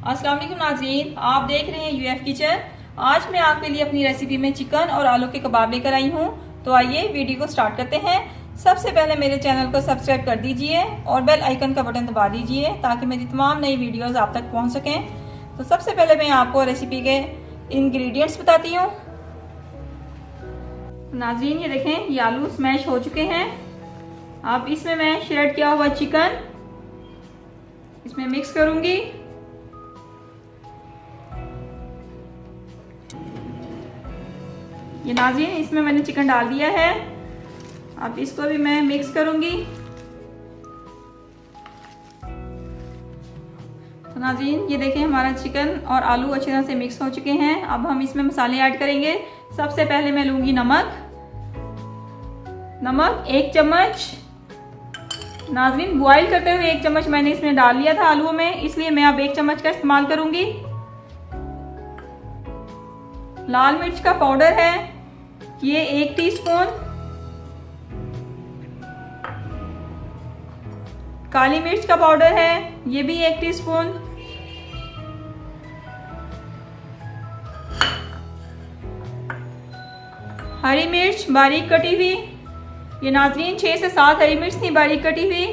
अस्सलाम वालेकुम नाज़रीन, आप देख रहे हैं यूएफ किचन। आज मैं आपके लिए अपनी रेसिपी में चिकन और आलू के कबाब लेकर आई हूँ। तो आइए वीडियो को स्टार्ट करते हैं। सबसे पहले मेरे चैनल को सब्सक्राइब कर दीजिए और बेल आइकन का बटन दबा दीजिए ताकि मेरी तमाम नई वीडियोस आप तक पहुँच सकें। तो सबसे पहले मैं आपको रेसिपी के इंग्रेडिएंट्स बताती हूँ। नाज़रीन ये देखें, ये आलू स्मैश हो चुके हैं। अब इसमें मैं श्रेड किया हुआ चिकन इसमें मिक्स करूंगी। ये नाज़रीन इसमें मैंने चिकन डाल दिया है। अब इसको भी मैं मिक्स करूंगी। तो नाज़रीन ये देखें, हमारा चिकन और आलू अच्छी तरह से मिक्स हो चुके हैं। अब हम इसमें मसाले ऐड करेंगे। सबसे पहले मैं लूंगी नमक 1 चम्मच। नाज़रीन बॉईल करते हुए 1 चम्मच मैंने इसमें डाल लिया था आलूओं में, इसलिए मैं अब 1 चम्मच का इस्तेमाल करूंगी। लाल मिर्च का पाउडर है ये 1 टीस्पून। काली मिर्च का पाउडर है ये भी 1 टीस्पून। हरी मिर्च बारीक कटी हुई, ये नाज़रीन 6 से 7 हरी मिर्च थी बारीक कटी हुई।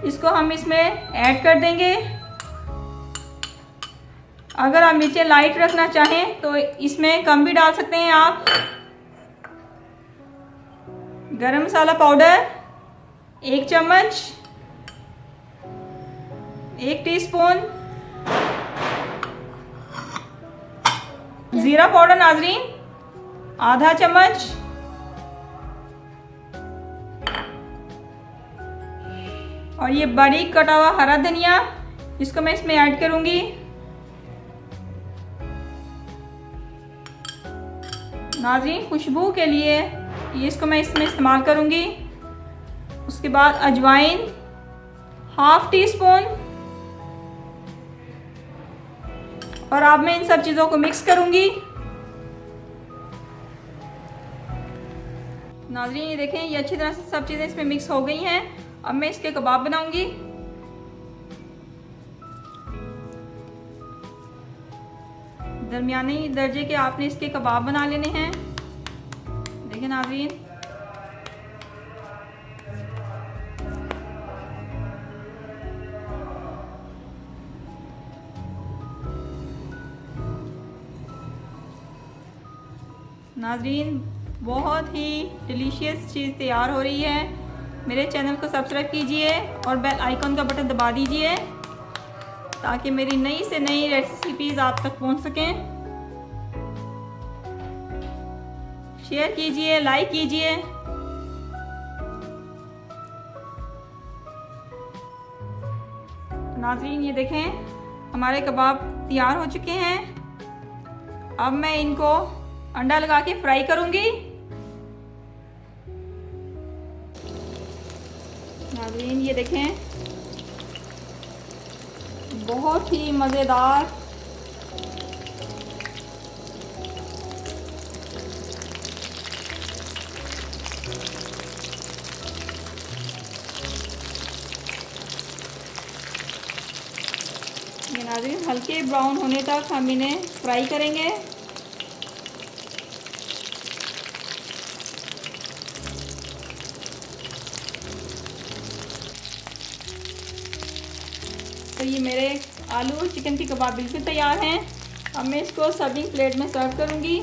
इसको हम इसमें ऐड कर देंगे। अगर आप मिर्चें लाइट रखना चाहें तो इसमें कम भी डाल सकते हैं आप। गरम मसाला पाउडर 1 चम्मच, 1 टीस्पून। जीरा पाउडर नाज़रीन आधा चम्मच। और ये बारीक कटा हुआ हरा धनिया, इसको मैं इसमें ऐड करूंगी। नाज़रीन खुशबू के लिए ये इसको मैं इसमें इस्तेमाल करूंगी। उसके बाद अजवाइन 1/2 टीस्पून। और अब मैं इन सब चीज़ों को मिक्स करूंगी। नाज़रीन ये देखें, ये अच्छी तरह से सब चीज़ें इसमें मिक्स हो गई हैं। अब मैं इसके कबाब बनाऊंगी। दरमियानी दर्जे के आपने इसके कबाब बना लेने हैं। देखिए नाज़रीन, नाज़रीन बहुत ही डिलीशियस चीज़ तैयार हो रही है। मेरे चैनल को सब्सक्राइब कीजिए और बेल आइकन का बटन दबा दीजिए ताकि मेरी नई से नई रेसिपीज़ आप तक पहुंच सकें। शेयर कीजिए, लाइक कीजिए। नाज़रीन ये देखें, हमारे कबाब तैयार हो चुके हैं। अब मैं इनको अंडा लगा के फ्राई करूंगी। नाज़रीन ये देखें, बहुत ही मज़ेदार ये नाज़रीन हल्के ब्राउन होने तक हम इन्हें फ्राई करेंगे। तो ये मेरे आलू और चिकन की कबाब बिल्कुल तैयार हैं। अब मैं इसको सर्विंग प्लेट में सर्व करूंगी।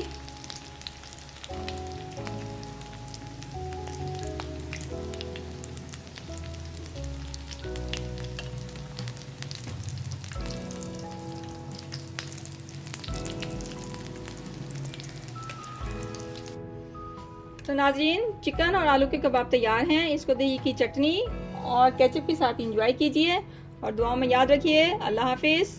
तो नाज़रीन चिकन और आलू के कबाब तैयार हैं। इसको दही की चटनी और केचप के साथ एंजॉय कीजिए और दुआओं में याद रखिए। अल्लाह हाफिज़।